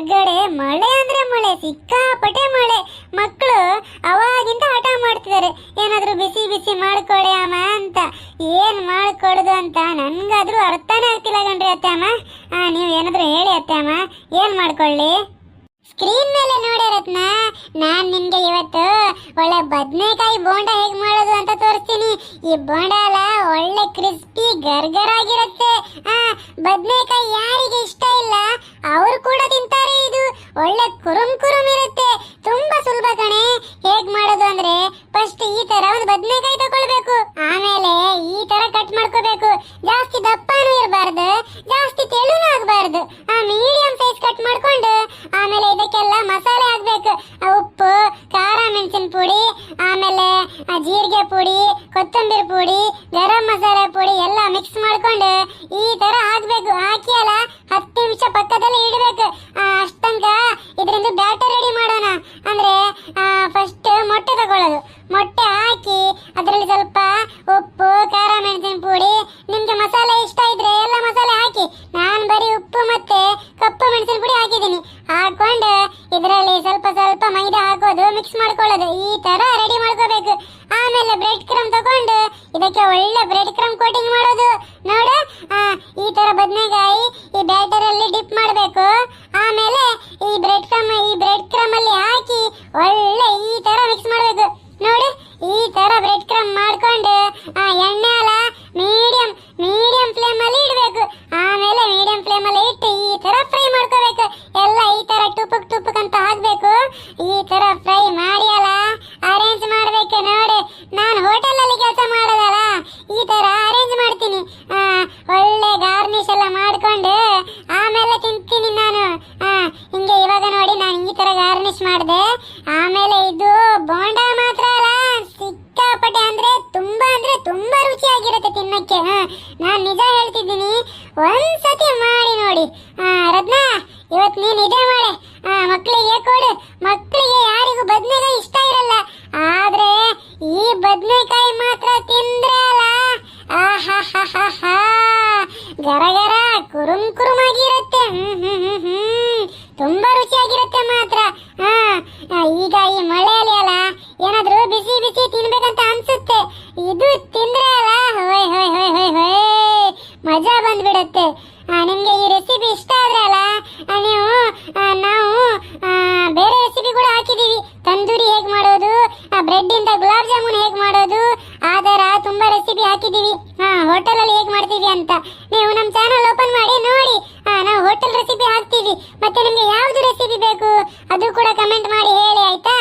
ಹೊರಗಡೆ ಮಳೆ ಅಂದ್ರೆ ಮಳೆ, ಸಿಕ್ಕಾಪಟ್ಟೆ ಮಳೆ. ಮಕ್ಕಳು ಅವಾಗಿಂದ ಹಠ ಮಾಡ್ತಿದ್ದಾರೆ, ಏನಾದ್ರೂ ಬಿಸಿ ಬಿಸಿ ಮಾಡ್ಕೊಳ್ಳಿ ಅಮ್ಮ ಅಂತ. ಏನ್ ಮಾಡ್ಕೊಳ್ಳೋದು ಅಂತ ನನ್ಗಾದ್ರೂ ಅರ್ಥನೇ ಆಗ್ತಿಲ್ಲ ಕಣ್ರಿ ಅತ್ತೆ ಅಮ್ಮ. ನೀವು ಏನಾದ್ರೂ ಹೇಳಿ ಅತ್ತೆ ಅಮ್ಮ, ಏನ್ ಮಾಡ್ಕೊಳ್ಳಿ? ಸ್ಕ್ರೀನ್ ಮೇಲೆ ನೋಡಿ ರತ್ನ, ನಾನ್ ನಿಮ್ಗೆ ಇವತ್ತು ಒಳ್ಳೆ ಬದನೆಕಾಯಿ ಬೋಂಡ ಹೇಗ್ ಮಾಡೋದು ಅಂತ ತೋರಿಸ್ತೀನಿ. ಈ ಬೋಂಡ ಅಲ್ಲ ಒಳ್ಳೆ ಕ್ರಿಸ್ಪಿ ಗರ್ಗರ್ ಆಗಿರುತ್ತೆ. ಬದನೆಕಾಯಿ ಯಾರಿಗೆ ಇಷ್ಟ ಇಲ್ಲ ಅವರು ಕೂಡ ತಿಂತಾರೆ. ಇದು ಒಳ್ಳೆ ಕುರುಮ್ ಕುರುಮ್ ಇರುತ್ತೆ, ತುಂಬಾ ಸುಲಭ ಕಣೆ. ಹೇಗ್ ಮಾಡೋದು ಅಂದ್ರೆ ಫಸ್ಟ್ ಈ ತರ ಒಂದು ಬದನೆಕಾಯಿ ತಗೊಳ್ಬೇಕು, ಆಮೇಲೆ ಈ ತರ ಕಟ್ ಮಾಡ್ಕೋಬೇಕು. ಜಾಸ್ತಿ ದಪ್ಪನೂ ಇರಬಾರ್ದು, ಜಾಸ್ತಿ ತೆಳುನೂ ಆಗಬಾರ್ದು, ಮೀಡಿಯಂ ಸೈಜ್ ಕಟ್ ಮಾಡ್ಕೊಂಡು ಆಮೇಲೆ ಇದಕ್ಕೆಲ್ಲ ಮಸಾಲೆ ಹಾಕ್ಬೇಕು. ಉಪ್ಪು, ಖಾರ ಮೆಣಸಿನ ಪುಡಿ, ಆಮೇಲೆ ಜೀರಿಗೆ ಪುಡಿ, ಕೊತ್ತಂಬರಿ ಪುಡಿ, ಗರಂ ಮಸಾಲೆ ಪುಡಿ ಎಲ್ಲ ಮಿಕ್ಸ್ ಮಾಡ್ಕೊಂಡು ಈ ತರ ಹಾಕ್ಬೇಕು. ಹಾಕಿ ಅಲ್ಲ 10 ನಿಮಿಷ ಪಕ್ಕದಲ್ಲಿ ಇಡಬೇಕು. ಅಷ್ಟಂಕ ಇದರಿಂದ ಬ್ಯಾಟರ್ ರೆಡಿ ಮಾಡೋಣ. ಅಂದ್ರೆ ಫಸ್ಟ್ ಮೊಟ್ಟೆ ತಗೊಳ್ಳೋದು, ಮೊಟ್ಟೆ ಹಾಕಿ ಅದರಲ್ಲಿ ಸ್ವಲ್ಪ ಉಪ್ಪು, ಖಾರ ಮೆಣಸಿನ ಪುಡಿ, ನಿಮ್ಗೆ ಮಸಾಲೆ ಇಷ್ಟ ಇದ್ರೆ ಎಲ್ಲ ಮಸಾಲೆ ಹಾಕಿ. ನಾನು ಬರೀ ಉಪ್ಪು ಮತ್ತೆ ಕಪ್ಪು ಮೆಣಸಿನ ಪುಡಿ ಹಾಕಿದ್ದೀನಿ. ಹಾಕೊಂಡು ಇದರಲ್ಲಿ ಸ್ವಲ್ಪ ಸ್ವಲ್ಪ ಮೈದಾ ಹಾಕೋದು, ಮಿಕ್ಸ್ ಮಾಡ್ಕೊಳ್ಳೋದು. ಈ ತರ ರೆಡಿ ಮಾಡ್ಕೋಬೇಕು. ಆಮೇಲೆ ಬ್ರೆಡ್ ಕ್ರಮ್ ತಗೊಂಡು ಇದಕ್ಕೆ ಒಳ್ಳೆ ಬ್ರೆಡ್ ಕ್ರಮ್ ಕೋಟಿಂಗ್ ಮಾಡೋದು. ನೋಡು, ಈ ತರ ಬದನೆಕಾಯಿ ಈ ಬ್ಯಾಟರ್ ಅಲ್ಲಿ ಡಿಪ್ ಮಾಡಬೇಕು. ಆಮೇಲೆ ಈ ಬ್ರೆಡ್ ಕ್ರಮ್ ಅಲ್ಲಿ ಹಾಕಿ ಒಳ್ಳೆ ಈ ತರ ಮಿಕ್ಸ್ ಮಾಡಬೇಕು. ನೋಡಿ, ಈ ತರ ಬ್ರೆಡ್ ಕ್ರಮ್ ಮಾಡ್ಕೊಂಡು ಎಣ್ಣೆ ಅಲ್ಲ ಮೀಡಿಯಂ ಫ್ಲೇಮ್ ಅಲ್ಲಿ ಇಡಬೇಕು. ಆಮೇಲೆ ಮೀಡಿಯಂ ಫ್ಲೇಮ್ ಅಲ್ಲಿ ಇಟ್ಟು ಈ ತರ ಫ್ರೈ ಮಾಡ್ಕೋಬೇಕು. ಎಲ್ಲ ಈ ತರ ಟುಪಕ್ ಅಂತ ಹಾಕ್ಬೇಕು. ಈ ತರ ಫ್ರೈ ಮಾಡಿ ಅಲ್ಲ ಅರೇಂಜ್ ಮಾಡ್ಬೇಕು. ನೋಡಿ, ನಾನು ಹೋಟೆಲ್ ಅಲ್ಲಿ ಕೆಲಸ ಮಾಡೋದಲ್ಲ, ಈ ತರ ಅರೇಂಜ್ ಮಾಡ್ತೀನಿ. ಒಳ್ಳೆ ಗಾರ್ನಿಶ್ ಎಲ್ಲ ಮಾಡ್ಕೊಂಡು ಆಮೇಲೆ ತಿಂತೀನಿ ನಾನು. ಹಿಂಗೆ ಇವಾಗ ನೋಡಿ ನಾನು ಈ ತರ ಗಾರ್ನಿಶ್ ಮಾಡಿದೆ. ಆಮೇಲೆ ಇದು ಬೋಂಡಾ ಮಾತ್ರ ಅಲ್ಲ, ಸಿಕ್ಕಾಪಟ್ಟೆ ಅಂದ್ರೆ ತುಂಬಾ ರುಚಿಯಾಗಿರುತ್ತೆ ತಿನ್ನಕ್ಕೆ. ನಾನು ನಿಜ ಹೇಳ್ತಿದ್ದೀನಿ, ಒಂದ್ಸತಿ ಮಾಡಿ ನೋಡಿ. ರತ್ನ, ಇವತ್ತು ನೀನು ಇದೇ ಮಾಡಿ ಮಕ್ಕಳಿಗೆ ಕೊಡು. ಮಕ್ಕಳಿಗೆ ಯಾರಿಗೂ ಬದನೆಕಾಯಿ ಇಷ್ಟ ಇರಲ್ಲ, ಆದ್ರೆ ಈ ಬದನೆಕಾಯಿ ಮಾತ್ರ ತಿಂದ್ರೆ ಅಲ್ಲ, ಆಹಾ ಗರಗರ ಕುರುಮ್ ಆಗಿರುತ್ತೆ. ತುಂಬಾ ರುಚಿಯಾಗಿರುತ್ತೆ ಮಾತ್ರ. ಈಗ ಈ ಮಳೆಯಲ್ಲಿ ಅಲ್ಲ ಏನಾದ್ರೂ ಬಿಸಿ ಬಿಸಿ ತಿನ್ಬೇಕಂತ ಅನ್ಸುತ್ತೆ. ಇದು ತಿಂದ್ರೆ ಅಲ್ಲ ಹೊಯ್ ಮಜಾ ಬಂದ್ಬಿಡುತ್ತೆ. ನಿಮ್ಗೆ ಈ ರೆಸಿಪಿ ಇಷ್ಟ ಆದ್ರೆ ಅಲ್ಲ, ನಾವು ಬೇರೆ ರೆಸಿಪಿ ಕೂಡ ಹಾಕಿದೀವಿ. ತಂದೂರಿ ಹೇಗ್ ಮಾಡೋದು, ಬ್ರೆಡ್ ಇಂದ ಗುಲಾಬ್ ಜಾಮೂನ್ ಹೇಗ್ ಮಾಡೋದು, ಆ ತರ ತುಂಬಾ ರೆಸಿಪಿ ಹಾಕಿದೀವಿ. ಹೋಟೆಲ್ ಅಲ್ಲಿ ಹೇಗ್ ಮಾಡ್ತೀವಿ ಅಂತ ನೀವು ನಮ್ಮ ಚಾನಲ್ ಓಪನ್ ಮಾಡಿ ನೋಡಿ. ನಾವು ಹೋಟೆಲ್ ರೆಸಿಪಿ ಹಾಕ್ತೀವಿ. ಮತ್ತೆ ನಿಮ್ಗೆ ಯಾವ್ದು ರೆಸಿಪಿ ಬೇಕು ಅದು ಕೂಡ ಕಮೆಂಟ್ ಮಾಡಿ ಹೇಳಿ, ಆಯ್ತಾ?